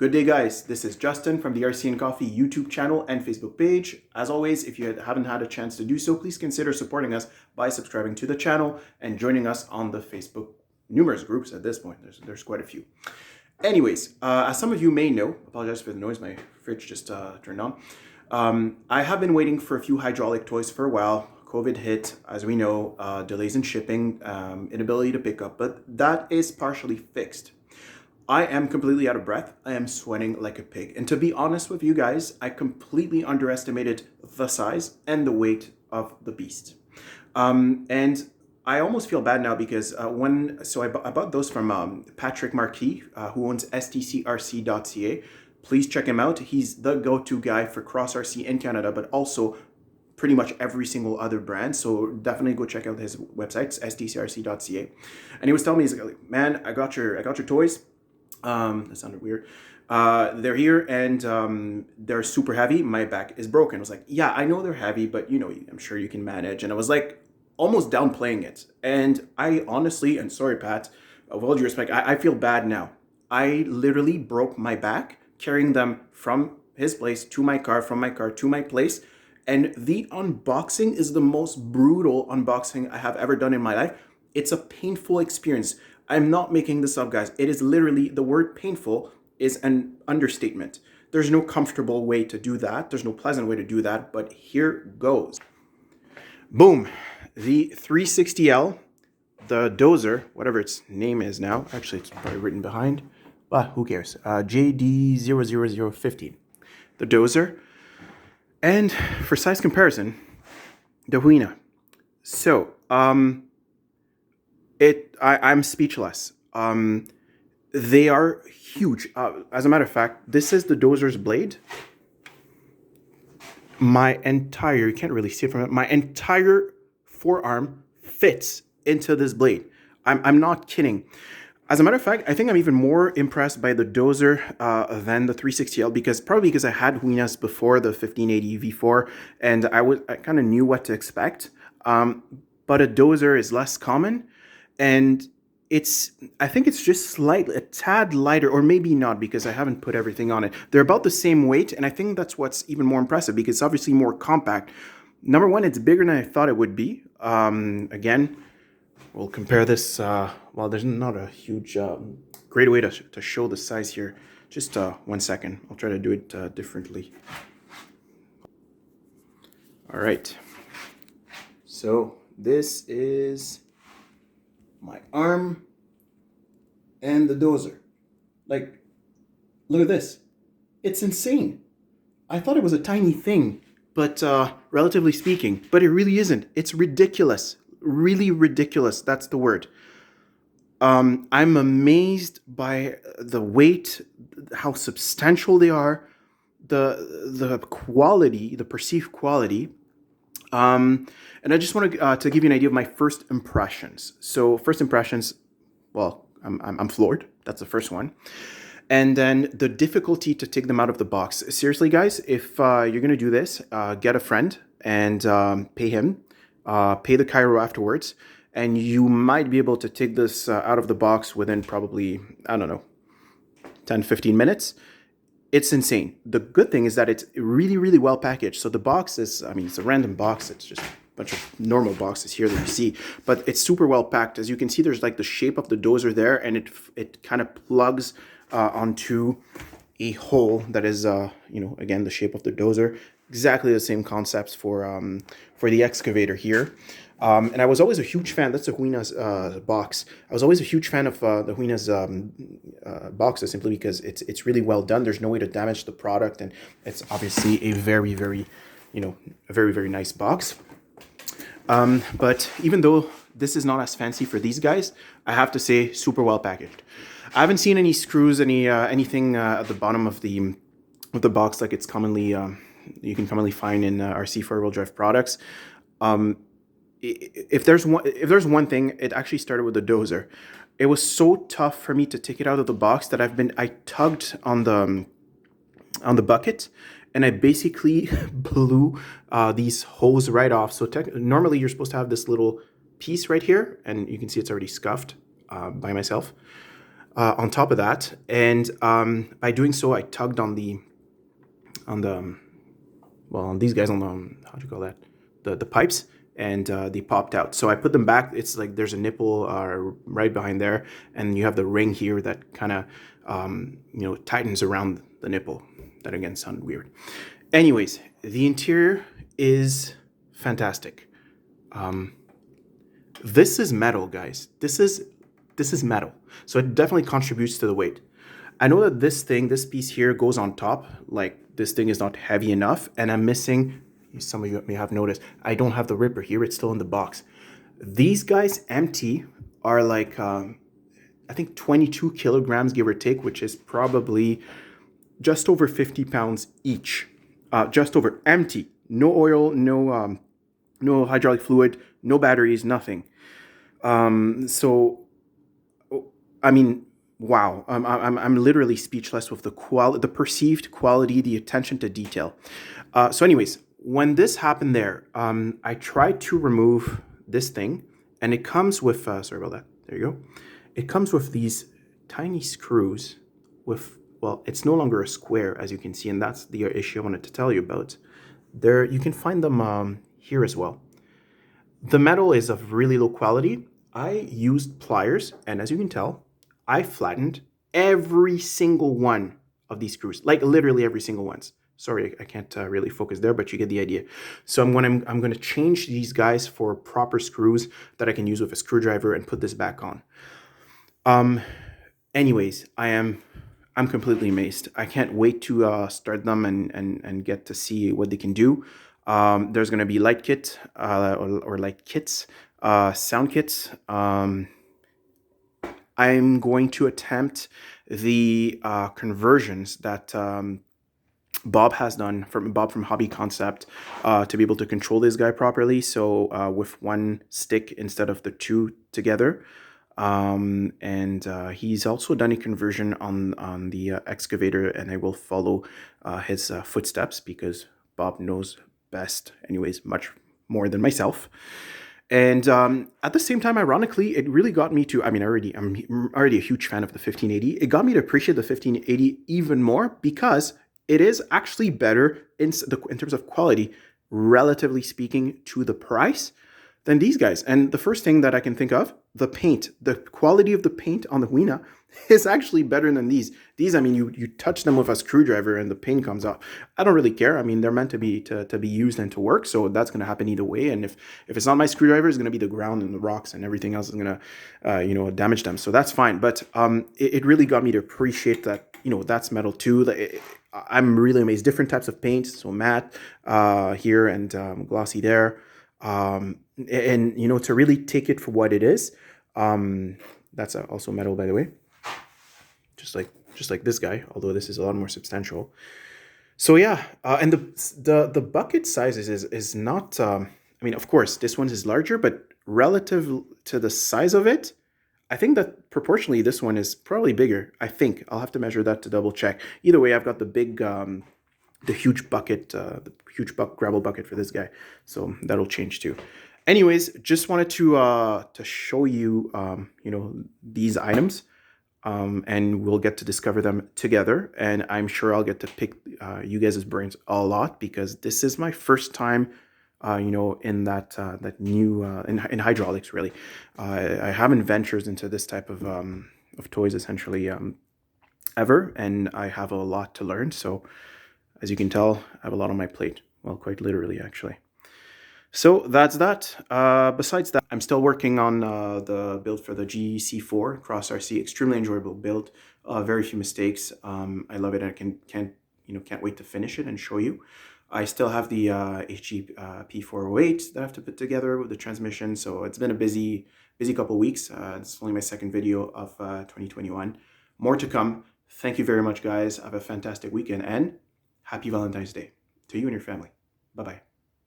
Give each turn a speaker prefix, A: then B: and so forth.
A: Good day, guys. This is Justin from the RC and Coffee YouTube channel and Facebook page. As always, if you haven't had a chance to do so, please consider supporting us by subscribing to the channel and joining us on the Facebook numerous groups at this point. There's quite a few. Anyways, as some of you may know, apologize for the noise, my fridge just turned on. I have been waiting for a few hydraulic toys for a while. COVID hit, as we know, delays in shipping, inability to pick up, but that is partially fixed. I am completely out of breath. I am sweating like a pig. And to be honest with you guys, I completely underestimated the size and the weight of the beast. And I almost feel bad now because I bought those from Patrick Marquis, who owns stcrc.ca. Please check him out. He's the go-to guy for cross RC in Canada, but also pretty much every single other brand. So definitely go check out his website, stcrc.ca. And he was telling me, he's like, man, I got your toys. That sounded weird. They're here and they're super heavy. My back is broken. I was like, yeah, I know they're heavy, but you know, I'm sure you can manage. And I was like, almost downplaying it. And I honestly, and sorry, Pat, with all due respect, I feel bad now. I literally broke my back carrying them from his place to my car, from my car to my place. And the unboxing is the most brutal unboxing I have ever done in my life. It's a painful experience. I'm not making this up, guys. It is literally, the word painful is an understatement. There's no comfortable way to do that. There's no pleasant way to do that, but here goes. Boom. The 360L, the Dozer, whatever its name is now. Actually, it's probably written behind, but who cares? JD00015. The Dozer. And for size comparison, the Huina. So, I'm speechless. They are huge. As a matter of fact, this is the Dozer's blade. You can't really see it from it. My entire forearm fits into this blade. I'm not kidding. As a matter of fact, I think I'm even more impressed by the Dozer than the 360L probably because I had Huinas before the 1580 V4 and I kind of knew what to expect. But a Dozer is less common. And I think it's just slightly, a tad lighter, or maybe not because I haven't put everything on it. They're about the same weight, and I think that's what's even more impressive because it's obviously more compact. Number one, it's bigger than I thought it would be. Again, we'll compare this, well, there's not a huge, great way to show the size here. Just 1 second, I'll try to do it differently. All right, so this is my arm and the Dozer. Like, look at this. It's insane. I thought it was a tiny thing, but relatively speaking, but it really isn't. It's ridiculous. Really ridiculous. That's the word. I'm amazed by the weight, how substantial they are, the quality, the perceived quality. And I just want to give you an idea of my first impressions. So first impressions, well, I'm floored. That's the first one. And then the difficulty to take them out of the box. Seriously, guys, if you're going to do this, get a friend and pay him, pay the Cairo afterwards, and you might be able to take this out of the box within probably, I don't know, 10, 15 minutes. It's insane. The good thing is that it's really, really well packaged. So the box is, I mean, it's a random box. It's just a bunch of normal boxes here that you see, but it's super well packed. As you can see, there's like the shape of the Dozer there, and it kind of plugs onto a hole that is, you know, again, the shape of the Dozer. Exactly the same concepts for the excavator here. And I was always a huge fan. That's the Huina's box. I was always a huge fan of the Huina's boxes simply because it's really well done. There's no way to damage the product, and it's obviously a very, very, you know, a very, very nice box. But even though this is not as fancy for these guys, I have to say super well packaged. I haven't seen any screws, anything at the bottom of the box like it's commonly you can commonly find in RC4WD products. If there's one thing, it actually started with the Dozer. It was so tough for me to take it out of the box that I tugged on the bucket, and I basically blew these holes right off. So normally you're supposed to have this little piece right here, and you can see it's already scuffed by myself. on top of that. And by doing so, I tugged on the well, on these guys, on the how do you call that, the pipes, and they popped out. So I put them back. It's like there's a nipple right behind there, and you have the ring here that kind of tightens around the nipple. That again sounded weird. Anyways, the interior is fantastic. This is metal, guys. This is metal, so it definitely contributes to the weight. I know that this piece here goes on top, like this thing is not heavy enough, and I'm missing, some of you may have noticed, I don't have the ripper here, it's still in the box. These guys empty are like, I think 22 kilograms, give or take, which is probably just over 50 pounds each. Just over, empty, no oil, no hydraulic fluid, no batteries, nothing. So, I mean, wow, I'm literally speechless with the perceived quality, the attention to detail. So anyways, when this happened there, I tried to remove this thing, and it comes with, sorry about that, there you go. It comes with these tiny screws with, well, it's no longer a square, as you can see, and that's the issue I wanted to tell you about. There, you can find them here as well. The metal is of really low quality. I used pliers, and as you can tell, I flattened every single one of these screws, like literally every single one. Sorry, I can't really focus there, but you get the idea. So I'm going to change these guys for proper screws that I can use with a screwdriver and put this back on. Anyways, I'm completely amazed. I can't wait to start them and get to see what they can do. There's going to be light kit or light kits, sound kits. I'm going to attempt the conversions that Bob has done, Bob from Hobby Concept, to be able to control this guy properly. So with one stick instead of the two together. And he's also done a conversion on the excavator, and I will follow his footsteps because Bob knows best, anyways, much more than myself. And at the same time, ironically, it really got me to, I mean, I'm already a huge fan of the 1580. It got me to appreciate the 1580 even more because it is actually better in terms of quality, relatively speaking, to the price than these guys. And the first thing that I can think of, the paint, the quality of the paint on the Huina is actually better than these. These, I mean, you touch them with a screwdriver and the paint comes off. I don't really care. I mean, they're meant to be used and to work, so that's going to happen either way. And if it's not my screwdriver, it's going to be the ground and the rocks and everything else is going to damage them. So that's fine. But it really got me to appreciate that, that's metal too. I'm really amazed. Different types of paint, so matte here and glossy there. And to really take it for what it is, that's also metal, by the way, just like this guy, although this is a lot more substantial. So yeah, and the bucket sizes is not, I mean, of course this one is larger, but relative to the size of it, I think that proportionally this one is probably bigger. I think I'll have to measure that to double check. Either way, I've got the big the huge bucket, gravel bucket for this guy. So that'll change too. Anyways, just wanted to show you, these items, and we'll get to discover them together. And I'm sure I'll get to pick you guys' brains a lot because this is my first time, in that new in hydraulics. Really, I haven't ventured into this type of toys essentially ever, and I have a lot to learn. So, as you can tell, I have a lot on my plate. Well, quite literally, actually. So that's that. Besides that, I'm still working on the build for the GC4 Cross RC. Extremely enjoyable build. Very few mistakes. I love it. I can't wait to finish it and show you. I still have the RC4WD that I have to put together with the transmission. So it's been a busy couple weeks. It's only my second video of 2021. More to come. Thank you very much, guys. Have a fantastic weekend and happy Valentine's Day to you and your family. Bye-bye.